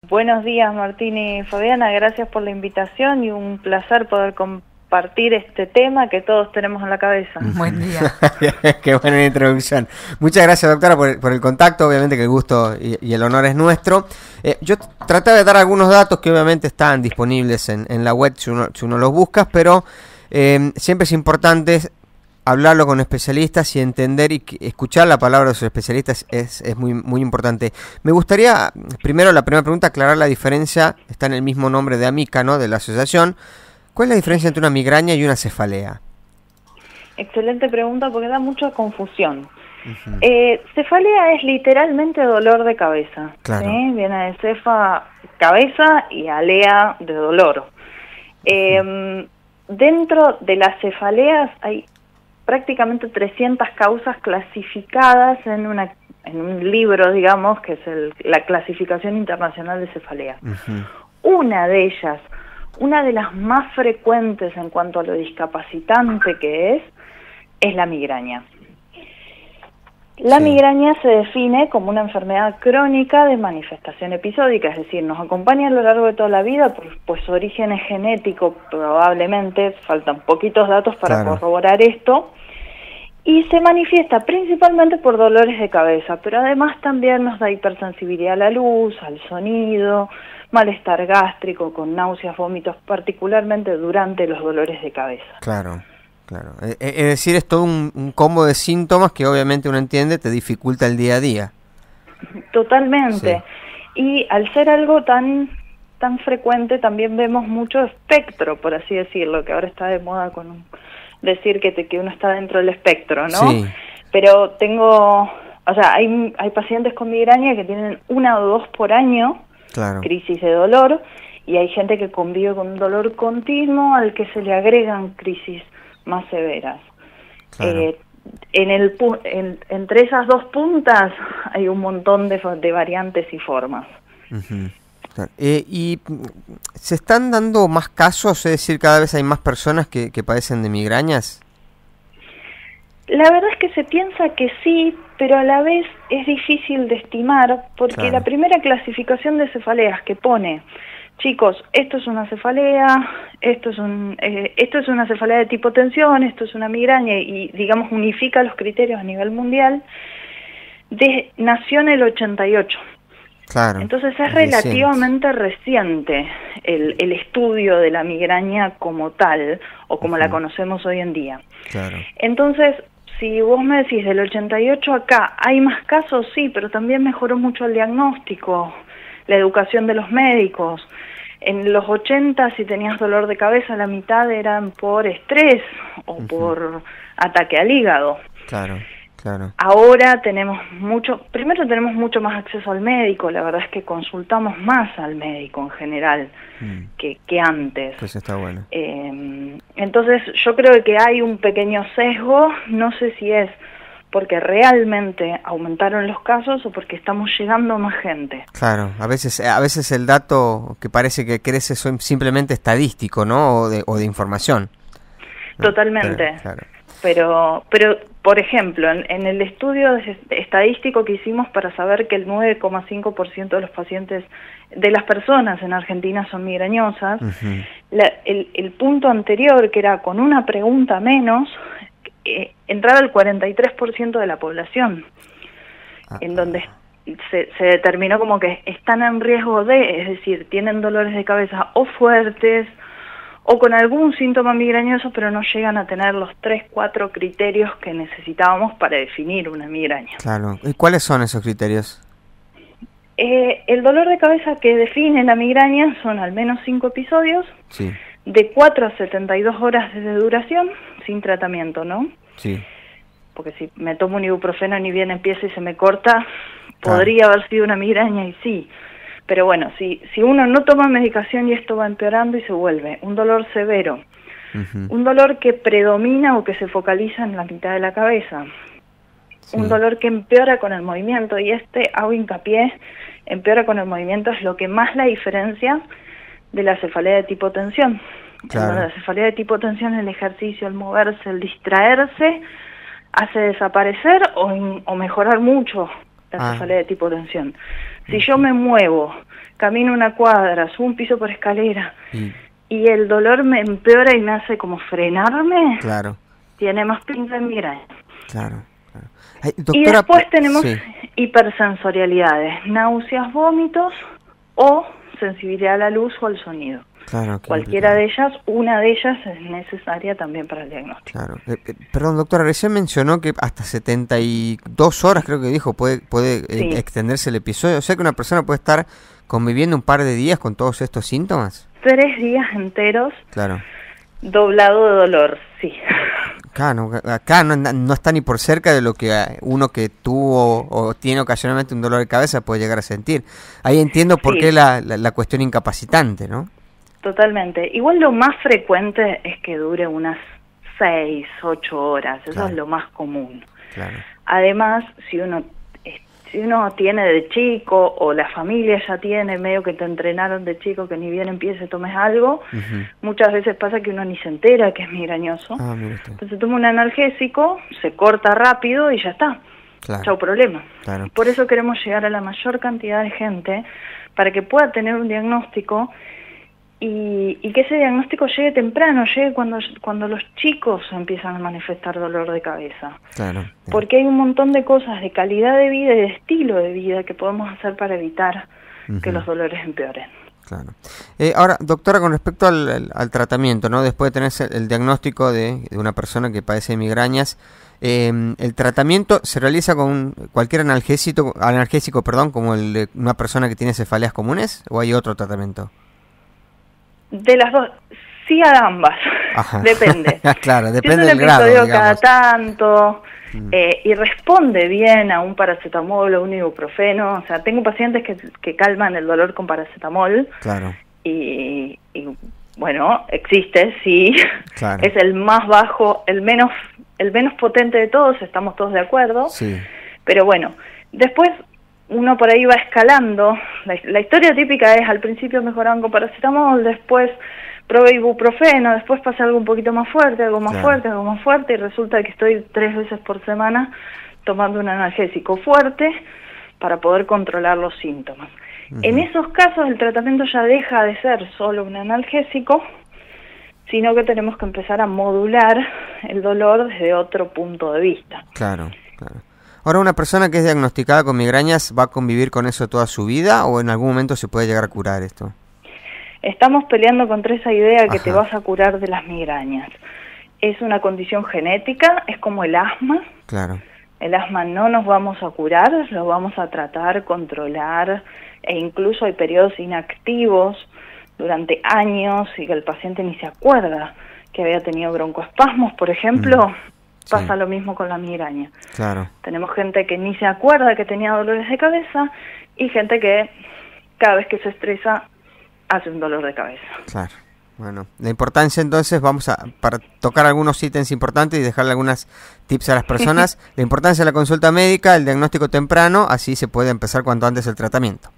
Buenos días, Martín y Fabiana, gracias por la invitación y un placer poder compartir este tema que todos tenemos en la cabeza. Buen día. Qué buena introducción. Muchas gracias, doctora, por el contacto. Obviamente que el gusto y el honor es nuestro. Yo traté de dar algunos datos que obviamente están disponibles en la web si uno los busca, pero siempre es importante hablarlo con especialistas y entender y escuchar la palabra de sus especialistas es muy importante. Me gustaría, primero, la primera pregunta, aclarar la diferencia. Está en el mismo nombre de AMICA, ¿no?, de la asociación. ¿Cuál es la diferencia entre una migraña y una cefalea? Excelente pregunta porque da mucha confusión. Cefalea es literalmente dolor de cabeza. Claro. ¿Sí? Viene de cefa, cabeza, y alea, de dolor. Dentro de las cefaleas hay prácticamente 300 causas clasificadas en un libro, digamos, que es la Clasificación Internacional de Cefalea. Una de ellas, una de las más frecuentes en cuanto a lo discapacitante que es la migraña. La migraña se define como una enfermedad crónica de manifestación episódica, es decir, nos acompaña a lo largo de toda la vida, pues su origen es genético, probablemente, faltan poquitos datos para corroborar esto, y se manifiesta principalmente por dolores de cabeza, pero además también nos da hipersensibilidad a la luz, al sonido, malestar gástrico, con náuseas, vómitos, particularmente durante los dolores de cabeza. Claro. Es decir, es todo un combo de síntomas que obviamente uno entiende te dificulta el día a día. Totalmente. Sí. Y al ser algo tan frecuente, también vemos mucho espectro, por así decirlo, que ahora está de moda con decir que uno está dentro del espectro, ¿no? Sí. Pero hay pacientes con migraña que tienen 1 o 2 por año, crisis de dolor, y hay gente que convive con un dolor continuo al que se le agregan crisis más severas. Claro. Entre esas dos puntas hay un montón de variantes y formas. ¿Y se están dando más casos? Es decir, cada vez hay más personas que padecen de migrañas. La verdad es que se piensa que sí, pero a la vez es difícil de estimar, porque la primera clasificación de cefaleas que pone, chicos, esto es una cefalea, esto es una cefalea de tipo tensión, esto es una migraña, y digamos unifica los criterios a nivel mundial, nació en el 88. Claro. Entonces es relativamente reciente el estudio de la migraña como tal, o como la conocemos hoy en día. Claro. Entonces, si vos me decís del 88 acá, ¿hay más casos? Sí, pero también mejoró mucho el diagnóstico, la educación de los médicos. En los 80, si tenías dolor de cabeza, la mitad eran por estrés o por ataque al hígado. Claro. Ahora tenemos mucho más acceso al médico, la verdad es que consultamos más al médico en general que antes. Pues está bueno. Entonces yo creo que hay un pequeño sesgo, no sé si es porque realmente aumentaron los casos o porque estamos llegando a más gente. Claro, a veces el dato que parece que crece es simplemente estadístico, ¿no? O de información. Totalmente. Pero por ejemplo, en el estudio estadístico que hicimos para saber que el 9,5% de los pacientes, de las personas en Argentina son migrañosas, el punto anterior, que era con una pregunta menos, entraba el 43% de la población, en donde se determinó como que están en riesgo es decir, tienen dolores de cabeza o fuertes, o con algún síntoma migrañoso, pero no llegan a tener los 3-4 criterios que necesitábamos para definir una migraña. Claro. ¿Y cuáles son esos criterios? El dolor de cabeza que define la migraña son al menos 5 episodios, de 4 a 72 horas de duración, sin tratamiento, ¿no? Sí. Porque si me tomo un ibuprofeno ni bien empieza y se me corta, podría haber sido una migraña y sí. Pero bueno, si uno no toma medicación y esto va empeorando y se vuelve un dolor severo, un dolor que predomina o que se focaliza en la mitad de la cabeza, un dolor que empeora con el movimiento, y hago hincapié, empeora con el movimiento, es lo que más la diferencia de la cefalea de tipo tensión. La cefalea de tipo tensión, el ejercicio, el moverse, el distraerse, hace desaparecer o mejorar mucho la cefalea de tipo tensión. Si yo me muevo, camino una cuadra, subo un piso por escalera y el dolor me empeora y me hace como frenarme, claro, tiene más pinta de migraña. claro. Ay, doctora, y después tenemos hipersensorialidades, náuseas, vómitos o sensibilidad a la luz o al sonido. Claro, Cualquiera de ellas, una de ellas es necesaria también para el diagnóstico. Claro. Perdón, doctora, recién mencionó que hasta 72 horas, creo que dijo, puede extenderse el episodio. O sea que una persona puede estar conviviendo un par de días con todos estos síntomas. 3 días enteros. Claro. Doblado de dolor, sí. Claro, acá no está ni por cerca de lo que uno que tuvo o tiene ocasionalmente un dolor de cabeza puede llegar a sentir. Ahí entiendo por qué la cuestión incapacitante, ¿no? Totalmente. Igual lo más frecuente es que dure unas 6, 8 horas. Eso es lo más común. Claro. Además, si uno tiene de chico o la familia ya tiene, medio que te entrenaron de chico que ni bien empiece tomes algo, muchas veces pasa que uno ni se entera que es migrañoso. Entonces toma un analgésico, se corta rápido y ya está. Claro. Chau problema. Claro. Por eso queremos llegar a la mayor cantidad de gente para que pueda tener un diagnóstico y que ese diagnóstico llegue temprano, llegue cuando los chicos empiezan a manifestar dolor de cabeza. Claro. Porque hay un montón de cosas de calidad de vida y de estilo de vida que podemos hacer para evitar que los dolores empeoren. Claro. Ahora, doctora, con respecto al tratamiento, ¿no? Después de tener el diagnóstico de una persona que padece de migrañas, ¿el tratamiento se realiza con cualquier analgésico, como el de una persona que tiene cefaleas comunes, o hay otro tratamiento? De las dos, sí a ambas. Ajá. Depende. Claro, depende del grado, digamos. Cada tanto y responde bien a un paracetamol o un ibuprofeno. O sea, tengo pacientes que calman el dolor con paracetamol. Claro. Y bueno, existe, sí. Claro. Es el más bajo, el menos potente de todos, estamos todos de acuerdo. Sí. Pero bueno, después uno por ahí va escalando. La historia típica es, al principio mejoraban con paracetamol, después probé ibuprofeno, después pasé algo un poquito más fuerte, algo más fuerte, algo más fuerte, y resulta que estoy 3 veces por semana tomando un analgésico fuerte para poder controlar los síntomas. En esos casos el tratamiento ya deja de ser solo un analgésico, sino que tenemos que empezar a modular el dolor desde otro punto de vista. Claro, claro. Ahora, ¿una persona que es diagnosticada con migrañas va a convivir con eso toda su vida o en algún momento se puede llegar a curar esto? Estamos peleando contra esa idea que te vas a curar de las migrañas. Es una condición genética, es como el asma. Claro. El asma no nos vamos a curar, lo vamos a tratar, controlar, e incluso hay periodos inactivos durante años y que el paciente ni se acuerda que había tenido broncoespasmos, por ejemplo. Pasa lo mismo con la migraña. Claro. Tenemos gente que ni se acuerda que tenía dolores de cabeza y gente que cada vez que se estresa hace un dolor de cabeza. Claro. Bueno, la importancia entonces, para tocar algunos ítems importantes y dejarle algunas tips a las personas, la importancia de la consulta médica, el diagnóstico temprano, así se puede empezar cuanto antes el tratamiento.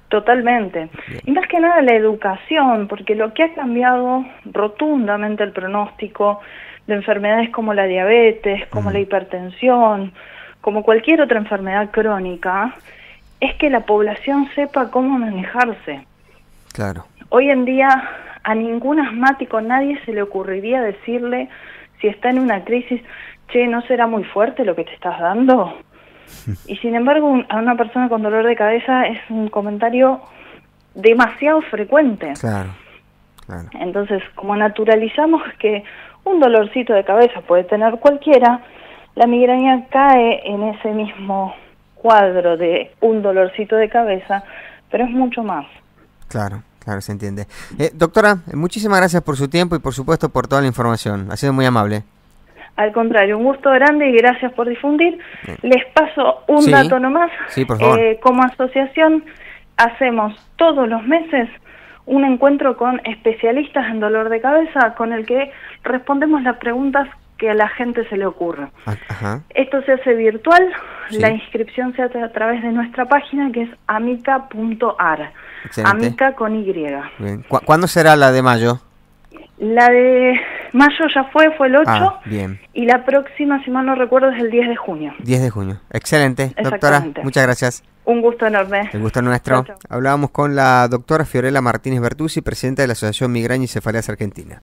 Totalmente. Bien. Y más que nada la educación, porque lo que ha cambiado rotundamente el pronóstico de enfermedades como la diabetes, como la hipertensión, como cualquier otra enfermedad crónica, es que la población sepa cómo manejarse. Claro. Hoy en día a ningún asmático nadie se le ocurriría decirle, si está en una crisis, che, ¿no será muy fuerte lo que te estás dando? Y sin embargo, a una persona con dolor de cabeza es un comentario demasiado frecuente. Claro, claro. Entonces, como naturalizamos que un dolorcito de cabeza puede tener cualquiera, la migraña cae en ese mismo cuadro de un dolorcito de cabeza, pero es mucho más. Claro, claro, se entiende. Doctora, muchísimas gracias por su tiempo y por supuesto por toda la información. Ha sido muy amable. Al contrario, un gusto grande y gracias por difundir. Les paso un dato nomás. Sí, por favor. Como asociación hacemos todos los meses un encuentro con especialistas en dolor de cabeza con el que respondemos las preguntas que a la gente se le ocurra. Ajá. Esto se hace virtual, la inscripción se hace a través de nuestra página que es amica.ar. Amica con Y. Bien. ¿Cuándo será la de mayo? La de mayo ya fue el 8, bien. Y la próxima, si mal no recuerdo, es el 10 de junio. 10 de junio, excelente. Doctora, muchas gracias. Un gusto enorme. El gusto nuestro. Chau, chau. Hablábamos con la doctora Fiorella Martínez Bertuzzi, presidenta de la Asociación Migraña y Cefaleas Argentina.